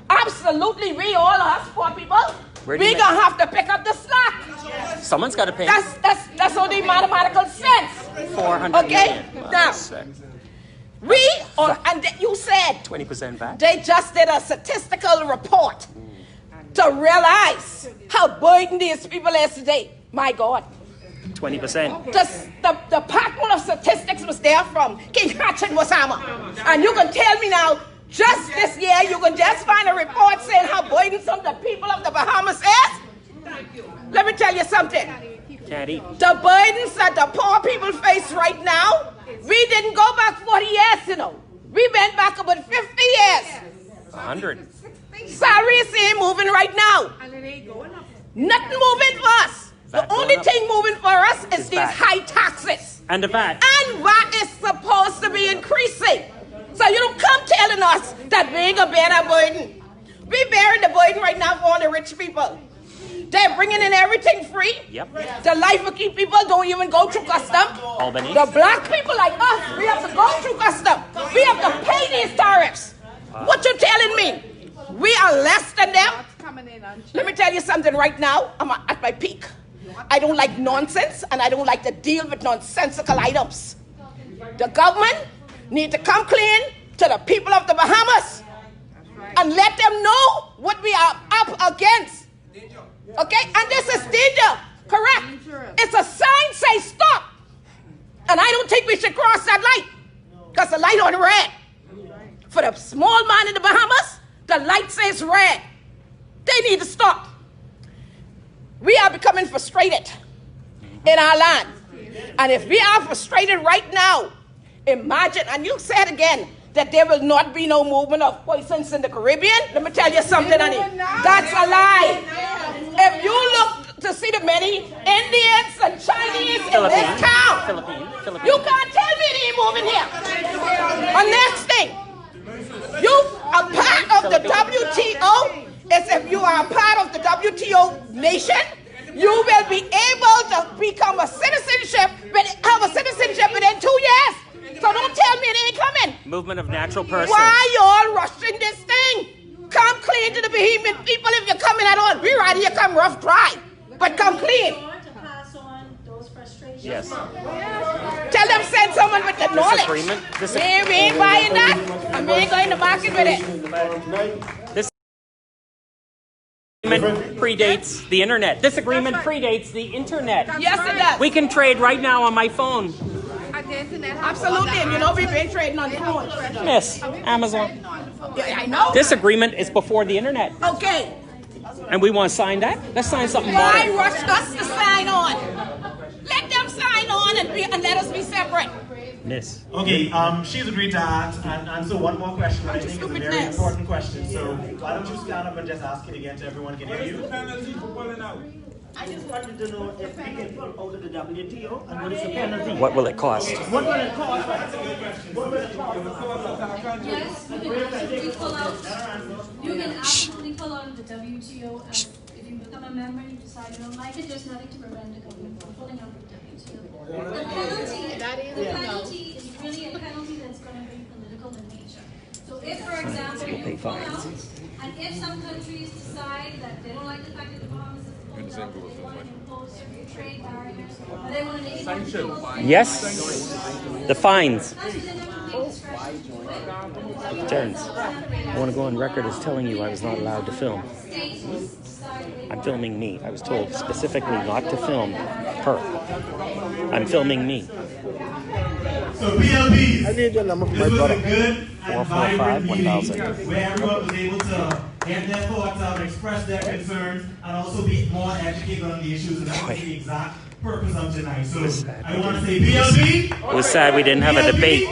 absolutely, we all us poor people, Where we're do going you to make- have to pick up the slack. Someone's got to pay. That's only mathematical sense. 400 Okay? million. Wow, Now, sick. you said 20% back. they just did a statistical report to realize how burdened these people is today. My God. 20%. The pattern of statistics was there from King Hatchet Wasama. And you can tell me now, just this year, you can just find a report saying how burdensome the people of the Bahamas is. Let me tell you something. Can't eat. The burdens that the poor people face right now, we didn't go back 40 years, you know. We went back about 50 years. 100. Salaries ain't moving right now. Nothing moving for us. VAT The only going up. thing moving for us is Is these VAT. high taxes. And the VAT. And VAT is supposed to be increasing. So you don't come telling us that we ain't gonna bear that burden. We bearing the burden right now for all the rich people. They're bringing in everything free. Yep. The life of key people don't even go through custom. Albany. The black people like us, we have to go through custom. We have to pay these tariffs. What you telling me? We are less than them. Let me tell you something right now. I'm at my peak. I don't like nonsense, and I don't like to deal with nonsensical items. The government need to come clean to the people of the Bahamas and let them know what we are up against. Okay? And this is danger. Correct. It's a sign say stop. And I don't think we should cross that light because the light on red. For the small man in the Bahamas, the light says red. They need to stop. We are becoming frustrated in our land. And if we are frustrated right now, imagine, and you said again, that there will not be no movement of poisons in the Caribbean. Let me tell you something, honey. That's a lie. If you look to see the many Indians and Chinese in this town, you can't tell me they ain't moving here. And next thing, you are part of the WTO. Is if you are a part of the WTO nation, you will be able to become a citizenship, have a citizenship within 2 years. So don't tell me it ain't coming. Movement of natural persons. Why y'all rushing this thing? Come clean to the Bahamian people if you're coming at all. We right here come rough dry, but come clean. Yes. Tell them send someone with the knowledge. We ain't buying that, and we ain't going to market with it. This agreement predates the internet. This agreement predates the internet. Yes, it does. We can trade right now on my phone. Absolutely, and you know we've been trading on the phone. Yes, Amazon. Yeah, I know. This agreement is before the internet. Okay. And we want to sign that? Let's sign something Why modern. rush us to sign on? Let them sign on and let us be separate. Yes. Okay, she's agreed to ask, and so one more question, I think is a very important question. So why don't you stand up and just ask it again so everyone can hear you? I just wanted to know if we can pull out of the WTO and what is the penalty? What will it cost? What will it cost? What will it cost? Yes, you can absolutely pull out. You can absolutely pull out of the WTO. If you become a member and you decide you don't like it, there's nothing to prevent the government from pulling out of the WTO. The penalty is really a penalty that's going to be political in nature. So if, for example, you pull out, and if some countries decide that they don't like the fact that the Bahamas is pulled out, they want to impose certain trade barriers, or they want to make it Yes. The fines. Terrence, I want to go on record as telling you I was not allowed to film. I'm filming me. I was told specifically not to film her. I'm filming me. So PLBs, I need your number for this my was brother. a good and vibrant meeting 445-1000. where everyone was able to get their thoughts out, express their concerns, and also be more educated on the issues, and that was the exact purpose of tonight. So I want to say PLB. It was sad we didn't have a debate.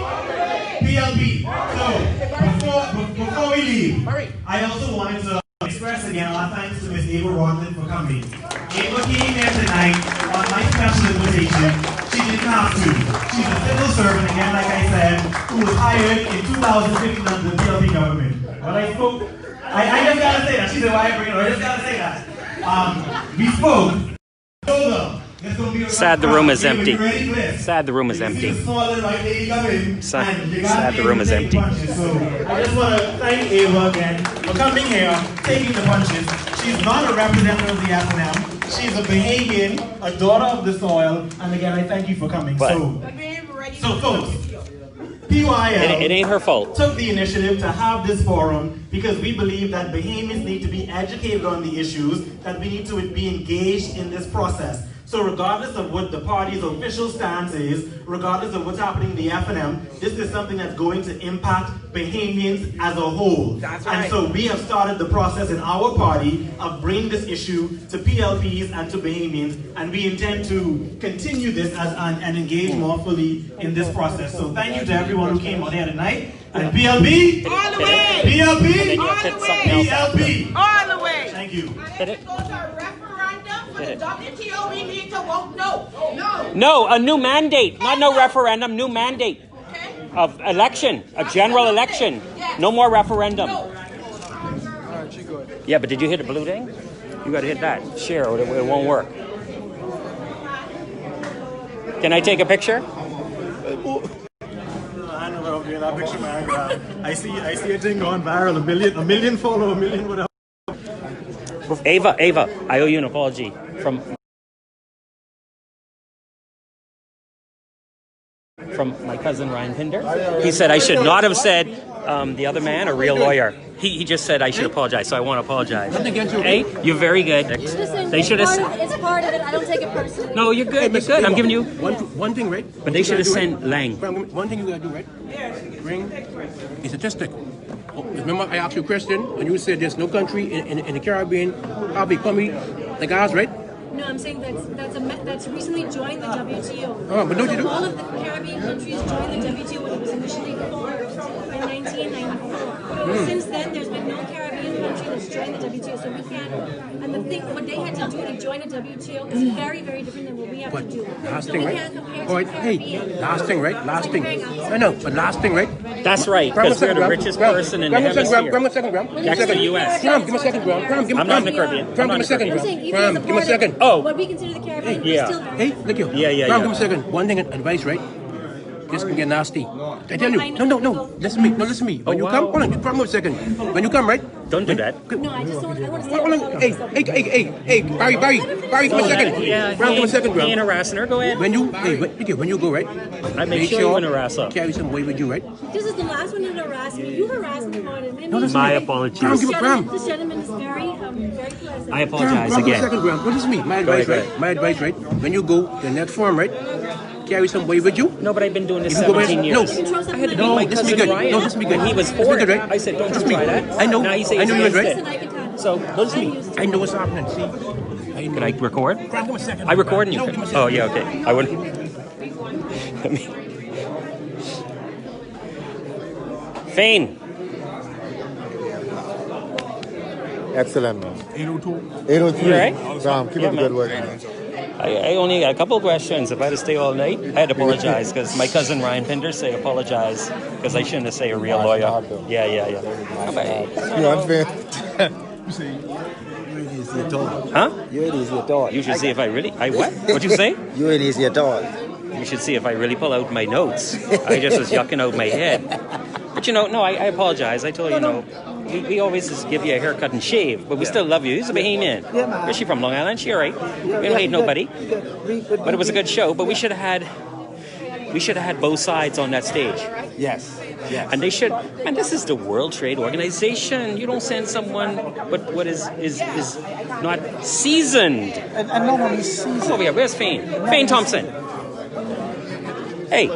PLB. So before we leave, I also wanted to express again our thanks to Ms. Ava Rotlin for coming. Ava came here tonight on my special invitation. She didn't have to. She's a civil servant, again, like I said, who was hired in 2015 under the PLB government. But I spoke, I just gotta say that. She said, why I bring it up? I just gotta say that. We spoke. Told her. Sad the room is empty. Sad the room is empty. Sad the room is empty. So I just want to thank Ava again for coming here, taking the punches. She's not a representative of the F&M. She's a Bahamian, a daughter of the soil, and again, I thank you for coming. So folks, PYL it ain't her fault. Took the initiative to have this forum because we believe that Bahamians need to be educated on the issues, that we need to be engaged in this process. So regardless of what the party's official stance is, regardless of what's happening in the F&M, this is something that's going to impact Bahamians as a whole. That's right. And so we have started the process in our party of bringing this issue to PLPs and to Bahamians, and we intend to continue this and engage more fully in this process. So thank you to everyone who came out here tonight. And PLP, all the way. PLP, all the way. PLP, all the way. Thank you. And if it goes to a referendum for the WTO, we need to vote no. No. No, a new mandate. Not no referendum, new mandate. Okay. Of election, a general election. No more referendum. Yeah, but did you hit the blue thing? You got to hit that. Share or it won't work. Can I take a picture? Yeah, that picture, man. I see a thing going viral. A million follow, a million whatever. Ava, I owe you an apology from my cousin Ryan Pinder. He said I should not have said the other man a real lawyer. He just said I should apologize, so I want to apologize. Hey, you're very good. They should have. It's part of it. I don't take it personally. No, you're good. You're good. I'm giving you one thing, right? But they should have sent Lang. One thing you gotta do, right? Bring a statistic. Remember, I asked you a question, and you said there's no country in the Caribbean probably coming like ours, right? No, I'm saying that's recently joined the WTO. Oh, but don't you do? All of the Caribbean countries joined the WTO when it was initially formed in 1994. Since then, there's been no Caribbean country that's joined the WTO, so we can't. And the thing, what they had to do to join the WTO is very, very different than what we have to do. Last So thing, we right? can't compare All right, to hey, Caribbean. last thing, right? Last thing. I know, but last thing, right? That's right, because we're the richest person in the hemisphere. Graham, a second, Graham. Next to the U.S. Graham, give me a second, Graham. I'm not in the Caribbean. Graham, give me a second, I'm saying even Graham. as a Give me a part second. of Oh. what we consider the Caribbean, Yeah. we're still Hey, look you. Yeah. Graham, give me a second. One thing advice, right? This can get nasty. I tell you. No. Listen to me. When you come, hold on. Graham, a second. When you come, right? Don't do that. No, I just don't. I want to say. Hold on. Hey, Barry, give me a second. Yeah, Graham, give me a second, Graham. He ain't harassing her. Go ahead. When you go, right? I make sure you harass her. Carry some weight with you, right? This is the last one you harass me. You harass me more than me. My apologies. This gentleman is very pleasant. I apologize Graham, again. Second, Graham. What is me? My advice, right? My advice, right? When you go to the next forum, right? Carry some weight with you. No, but I've been doing this If you go 17 years. No, I had to beat my cousin Ryan. No, this be good. When he was This be 4. good, right? I said, don't This you be try good. that. I know. Now you say I know it's you're against right. it. So, listen to me. I know what's happening. See? Can I record? Graham, give me a second. I record and you No, can. give me a second. Oh, yeah, okay. I wouldn't. Fane. Excellent, man. 802. 803. You all right? Graham, keep Yeah, up the good man. work, man. I only got a couple of questions. If I had to stay all night, I had to apologize because my cousin Ryan Pinder say apologize because I shouldn't have say a real lawyer. Yeah. You unfair. Huh? You ain't easy at all. You should see if I really. What? What'd you say? You ain't easy at all. You should see if I really pull out my notes. I just was yucking out my head. But no, I apologize. I told you, we always just give you a haircut and shave, but we still love you. He's a Bahamian. Yeah, man. Where's she from? Long Island? She all right. We don't hate nobody. But it was a good show. But we should have had both sides on that stage. Yes. And they should. And this is the World Trade Organization. You don't send someone what is not seasoned. And no one is seasoned. Come over here. Where's Fane? Fane Thompson. Hey,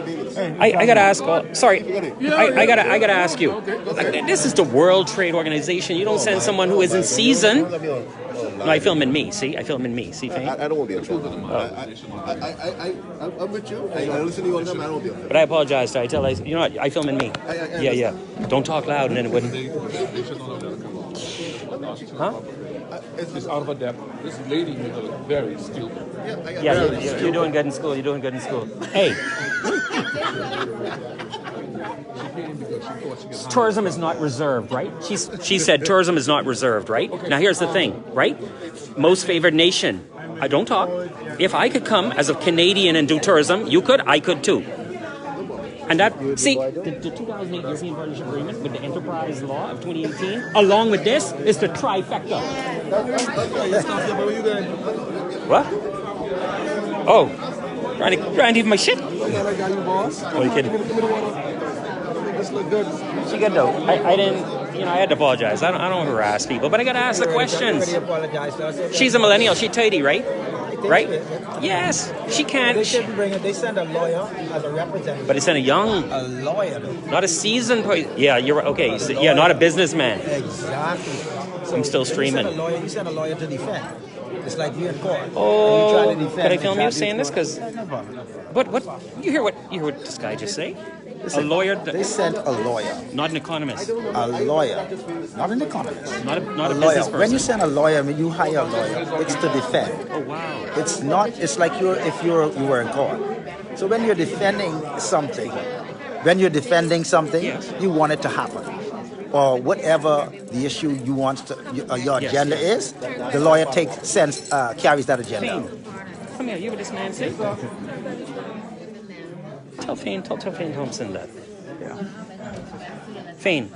I gotta ask. Sorry, I gotta ask you. This is the World Trade Organization. You don't send someone who isn't seasoned. No, I film in me. See, I film in me. See, Fane? I don't want to be in trouble. I'm with you. I listen to you all the time. I don't want to be in trouble. But I apologize. I tell you know what? I film in me. Yeah. Don't talk loud, and then it wouldn't. Huh? It's out of her depth. This lady is very stupid. Yeah, you're doing good in school. You're doing good in school. Hey. Tourism is not reserved, right? She said tourism is not reserved, right? Now here's the thing, right? Most favored nation. I don't talk. If I could come as a Canadian and do tourism, you could, I could too. And that, see, the 2008 European Partnership Agreement with the Enterprise Law of 2018, along with this, is the trifecta. What? Oh, trying to eat my shit? Oh, you kidding? She good though. I didn't, I had to apologize. I don't harass people, but I gotta ask the questions. She's a millennial. She's 30, right? Right? Yes. She can't. They shouldn't bring it. They send a lawyer as a representative. But it's in a lawyer, not a seasoned person. Yeah, you're right. Okay. So, yeah, not a businessman. Exactly. I'm still streaming. You send a lawyer to defend. It's like you in court. Oh, could I film you saying this? Because, what? You hear what this guy just say? Listen, a lawyer. They sent a lawyer. Not an economist. A lawyer, not an economist. Not a lawyer. business person. When you send a lawyer, when you hire a lawyer, it's to defend. Oh wow. It's not. It's like you were in court. So when you're defending something, Yes. you want it to happen, or whatever the issue you want your agenda is. The lawyer carries that agenda. Come here. You hear what this man say? Tell Fane Thompson that. Fane,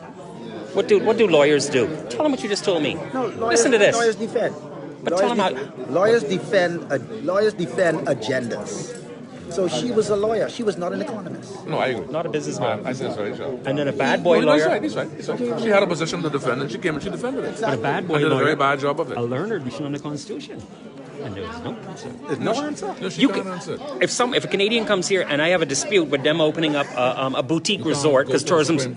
what do lawyers do? Tell them what you just told me. No, Listen to this. Lawyers defend. But tell them how. Lawyers defend agendas. So she was a lawyer. She was not an economist. No, I agree. Not a businessman. I think that's very true. And then a bad boy lawyer. He's right. She had a position to defend, and she came and she defended it. But a bad boy and did lawyer. a very bad job of it. A learned mission on the Constitution. And there was no answer. There's no answer. No, she can't answer. If a Canadian comes here and I have a dispute with them opening up a boutique resort because tourism's.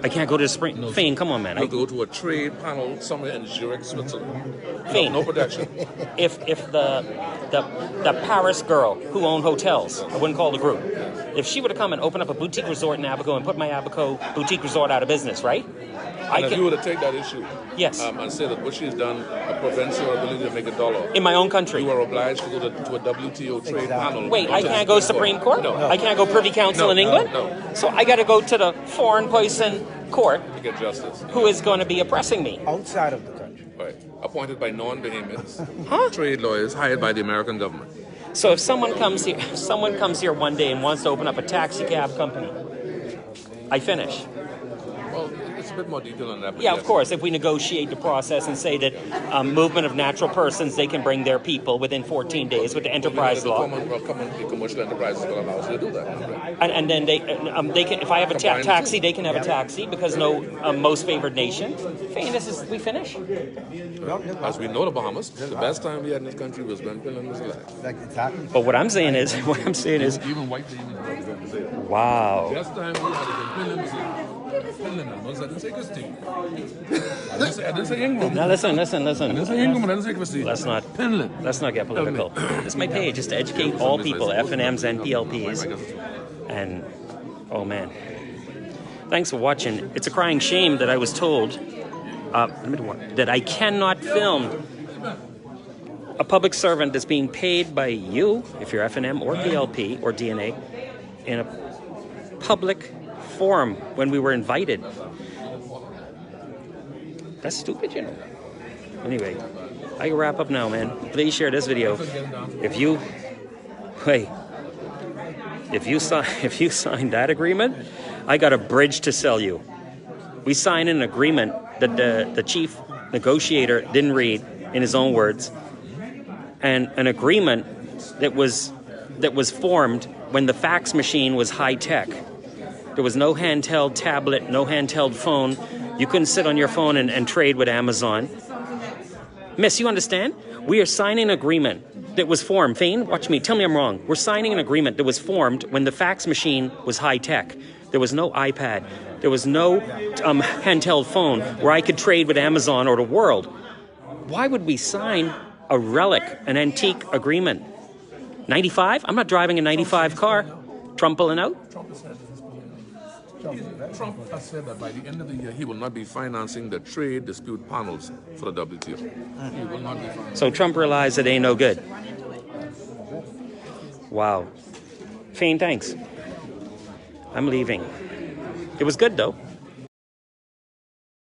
I can't go to the Supreme. No, Fane, come on, man. You have to go to a trade panel somewhere in Zurich, Switzerland. Fane, no protection. If the Paris girl who owned hotels, I wouldn't call the group, if she would have come and opened up a boutique resort in Abaco and put my Abaco boutique resort out of business, right? If you were to take that issue, yes, and say that what she's done prevents your ability to make $1 in my own country, you are obliged to go to a WTO trade panel. Wait, I can't go Supreme Court? No. I can't go Privy Council in England? No. So I got to go to the foreign person court to get justice. Who is going to be oppressing me outside of the country? Right, appointed by non-Bahamians, trade lawyers hired by the American government. So if someone comes here one day and wants to open up a taxi cab company, I finish. Well, it's a bit more detailed than that. Yeah, of course. If we negotiate the process and say that movement of natural persons, they can bring their people within 14 days with the enterprise law. The commercial enterprises will allow us to do that. And then they can. If I have a taxi, they can have a taxi because no most favored nation. Fane, we finish. As we know, the Bahamas, the best time we had in this country was when Finland was alive. Exactly. But what I'm saying is, even white people don't say it. Wow. The best time we had it when Finland was alive. Finland, I didn't say Christine. I didn't say England. Now listen. I didn't say England, I didn't say Christine. Let's not get political. This is my page, just to educate all people, FNMs and PLPs. And, oh man. Thanks for watching. It's a crying shame that I was told that I cannot film a public servant that's being paid by you, if you're FNM or PLP or DNA, in a public forum when we were invited. That's stupid, you know. Anyway, I can wrap up now, man. Please share this video. If you sign that agreement, I got a bridge to sell you. We signed an agreement that the chief negotiator didn't read in his own words, and an agreement that was formed when the fax machine was high tech. There was no handheld tablet, no handheld phone. You couldn't sit on your phone and trade with Amazon. Miss, you understand? We are signing an agreement that was formed. Fane, watch me. Tell me I'm wrong. We're signing an agreement that was formed when the fax machine was high tech. There was no iPad. There was no handheld phone where I could trade with Amazon or the world. Why would we sign a relic, an antique agreement? 95? I'm not driving a 95 car. Trump pulling out? Trump has said that by the end of the year, he will not be financing the trade dispute panels for the WTO. He will not be financing. So Trump realized it ain't no good. Wow. Fane, thanks. I'm leaving. It was good, though.